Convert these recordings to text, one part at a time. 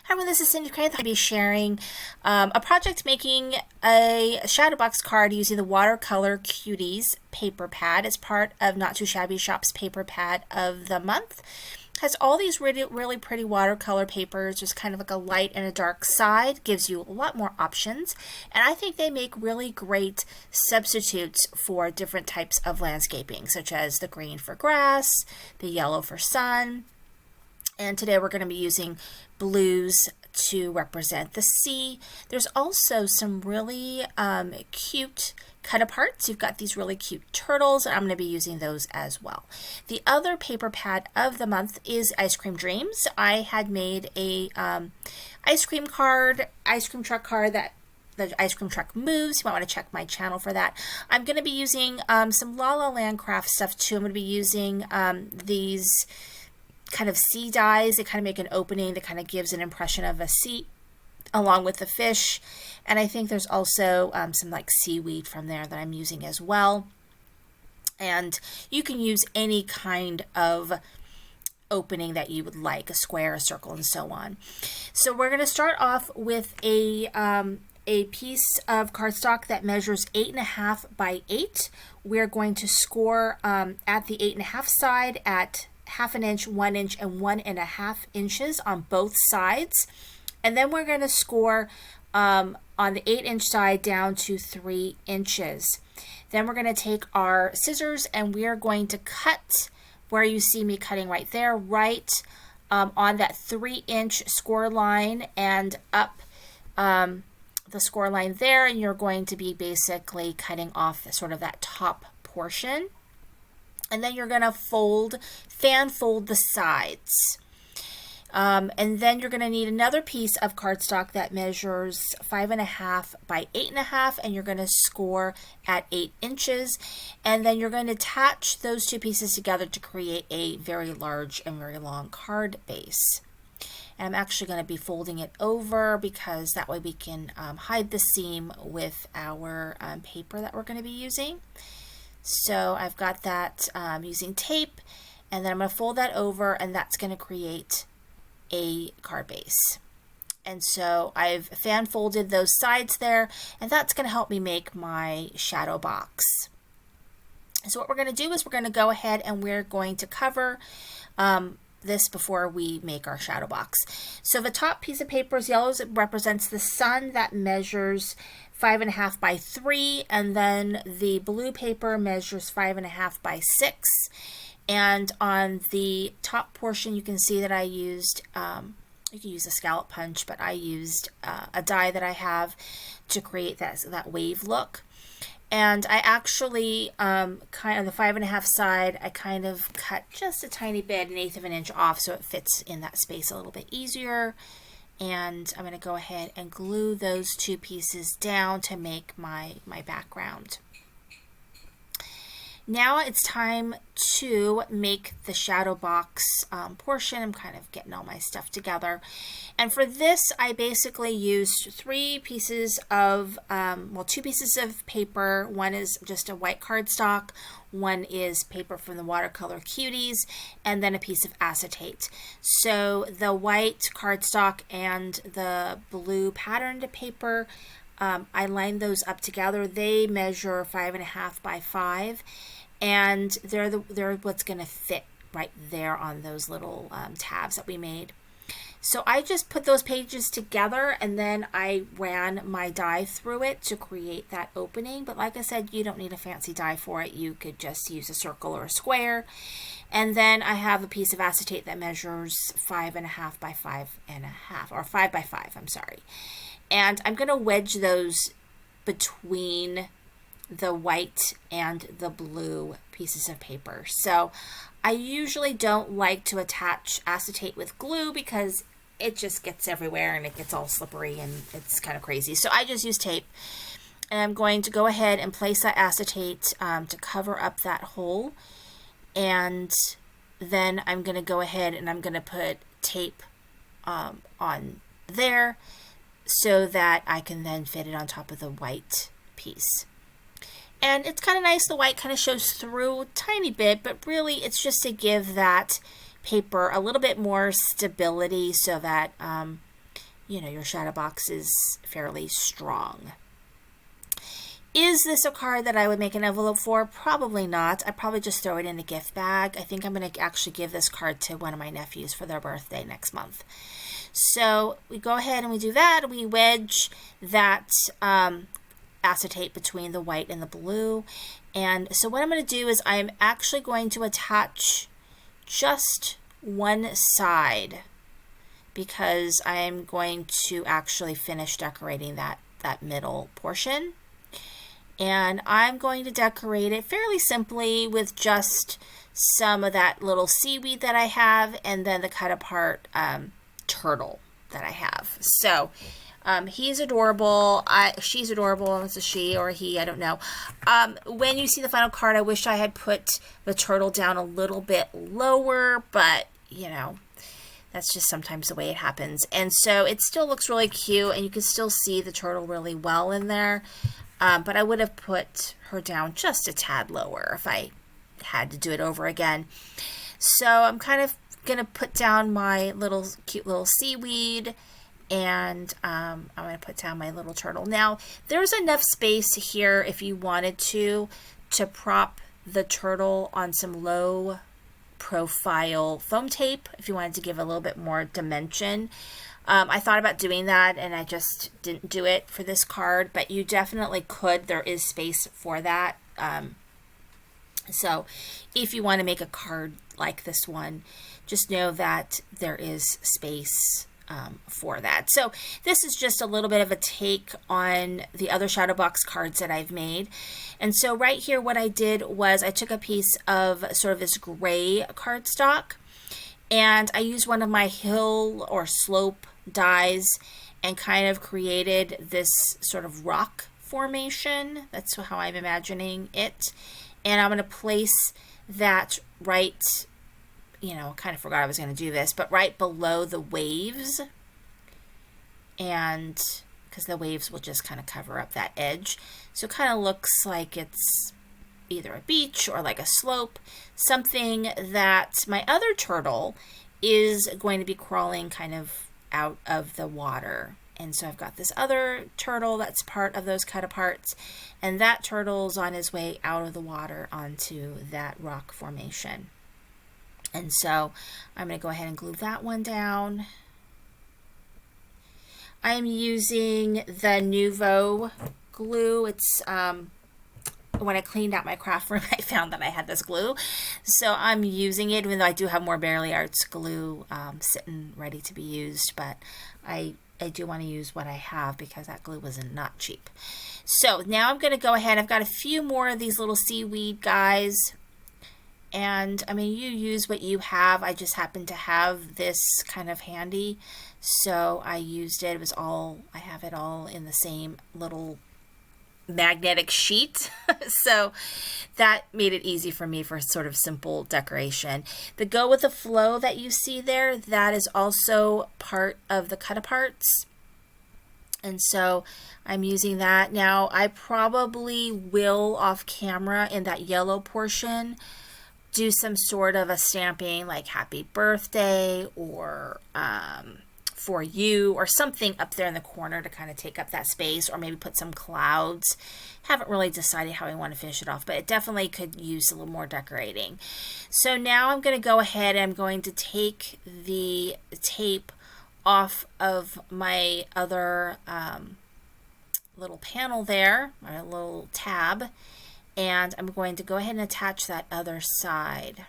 Hi, everyone, this is Cindy Crane. I'll be sharing a project making a shadow box card using the Watercolor Cuties paper pad as part of Not Too Shabby Shop's paper pad of the month. Has all these really pretty watercolor papers. There's kind of like a light and a dark side. Gives you a lot more options. And I think they make really great substitutes for different types of landscaping, such as the green for grass, the yellow for sun. And today we're going to be using blues to represent the sea. There's also some really cute cut aparts. You've got these really cute turtles, and I'm going to be using those as well. The other paper pad of the month is Ice Cream Dreams. I had made a ice cream truck card that the ice cream truck moves. You might want to check my channel for that. I'm going to be using some La La Land craft stuff too. I'm going to be using these kind of sea dies. They kind of make an opening that kind of gives an impression of a sea along with the fish. And I think there's also some like seaweed from there that I'm using as well. And you can use any kind of opening that you would like, a square, a circle, and so on. So we're going to start off with a piece of cardstock that measures 8.5 by 8. We're going to score at the 8.5 side at 1/2 inch, 1 inch, and 1.5 inches on both sides. And then we're going to score on the 8-inch side down to 3 inches. Then we're going to take our scissors and we are going to cut where you see me cutting right there, right on that 3-inch score line and up the score line there. And you're going to be basically cutting off sort of that top portion. And then you're going to fan fold the sides. And then you're going to need another piece of cardstock that measures 5.5 by 8.5, and you're going to score at 8 inches. And then you're going to attach those two pieces together to create a very large and very long card base. And I'm actually going to be folding it over because that way we can hide the seam with our paper that we're going to be using. So I've got that using tape, and then I'm going to fold that over, and that's going to create a card base. And so I've fan folded those sides there, and that's going to help me make my shadow box. So what we're going to do is we're going to go ahead and we're going to cover this before we make our shadow box. So the top piece of paper is yellow. It represents the sun. That measures 5.5 by 3, and then the blue paper measures 5.5 by 6. And on the top portion, you can see that I used, you can use a scallop punch, but I used a die that I have to create that wave look. And I actually, kind of the 5.5 side, I kind of cut just a tiny bit, 1/8 of an inch off, so it fits in that space a little bit easier. And I'm going to go ahead and glue those two pieces down to make my background. Now it's time to make the shadow box portion. I'm kind of getting all my stuff together. And for this, I basically used 2 pieces of paper. One is just a white cardstock. One is paper from the Watercolor Cuties, and then a piece of acetate. So the white cardstock and the blue patterned paper, I lined those up together. They measure 5.5 by 5. And they're what's going to fit right there on those little tabs that we made. So I just put those pages together, and then I ran my die through it to create that opening. But like I said, you don't need a fancy die for it. You could just use a circle or a square. And then I have a piece of acetate that measures 5.5 by 5.5, or 5 by 5, I'm sorry. And I'm going to wedge those between the white and the blue pieces of paper. So I usually don't like to attach acetate with glue because it just gets everywhere and it gets all slippery and it's kind of crazy. So I just use tape, and I'm going to go ahead and place that acetate to cover up that hole. And then I'm going to go ahead and I'm going to put tape on there so that I can then fit it on top of the white piece. And it's kind of nice, the white kind of shows through a tiny bit, but really it's just to give that paper a little bit more stability so that you know, your shadow box is fairly strong. Is this a card that I would make an envelope for? Probably not. I'd probably just throw it in a gift bag. I think I'm going to actually give this card to one of my nephews for their birthday next month. So we go ahead and we do that. We wedge that acetate between the white and the blue. And so what I'm going to do is I'm actually going to attach just one side, because I am going to actually finish decorating that middle portion. And I'm going to decorate it fairly simply with just some of that little seaweed that I have, and then the cut apart turtle that I have. So he's adorable. She's adorable. It's a she or a he, I don't know. When you see the final card, I wish I had put the turtle down a little bit lower, but you know, that's just sometimes the way it happens. And so it still looks really cute, and you can still see the turtle really well in there. But I would have put her down just a tad lower if I had to do it over again. So I'm kind of going to put down my cute little seaweed, and I'm going to put down my little turtle. Now, there's enough space here if you wanted to prop the turtle on some low profile foam tape, if you wanted to give a little bit more dimension. I thought about doing that, and I just didn't do it for this card, but you definitely could. There is space for that. So if you want to make a card like this one, just know that there is space for that. So this is just a little bit of a take on the other shadow box cards that I've made. And so right here, what I did was I took a piece of sort of this gray cardstock, and I used one of my hill or slope dies and kind of created this sort of rock formation. That's how I'm imagining it. And I'm going to place that right, you know, kind of forgot I was going to do this, but right below the waves. And because the waves will just kind of cover up that edge. So it kind of looks like it's either a beach or like a slope, something that my other turtle is going to be crawling kind of out of the water. And so I've got this other turtle that's part of those cut aparts, and that turtle's on his way out of the water onto that rock formation. And so I'm going to go ahead and glue that one down. I'm using the Nuvo glue. It's when I cleaned out my craft room, I found that I had this glue. So I'm using it, even though I do have more Barely Arts glue sitting ready to be used. But I do want to use what I have because that glue was not cheap. So now I'm going to go ahead. I've got a few more of these little seaweed guys. And I mean, you use what you have. I just happen to have this kind of handy. So I used it. It was all, I have it all in the same little magnetic sheet. So that made it easy for me for sort of simple decoration. The Go With The Flow that you see there, that is also part of the cut aparts. And so I'm using that. Now I probably will off camera in that yellow portion do some sort of a stamping like happy birthday or for you or something up there in the corner to kind of take up that space, or maybe put some clouds. Haven't really decided how I want to finish it off, but it definitely could use a little more decorating. So now I'm going to go ahead and I'm going to take the tape off of my other little panel there, my little tab, and I'm going to go ahead and attach that other side.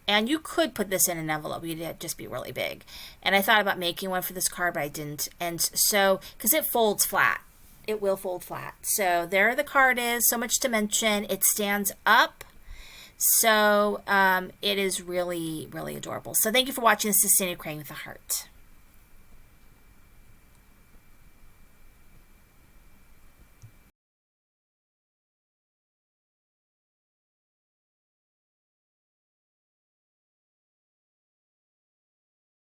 And you could put this in an envelope, you'd just be really big. And I thought about making one for this card, but I didn't. And so, because it folds flat, it will fold flat. So there the card is, so much dimension. It stands up. So it is really, really adorable. So thank you for watching. This is Sandy Crane with a heart.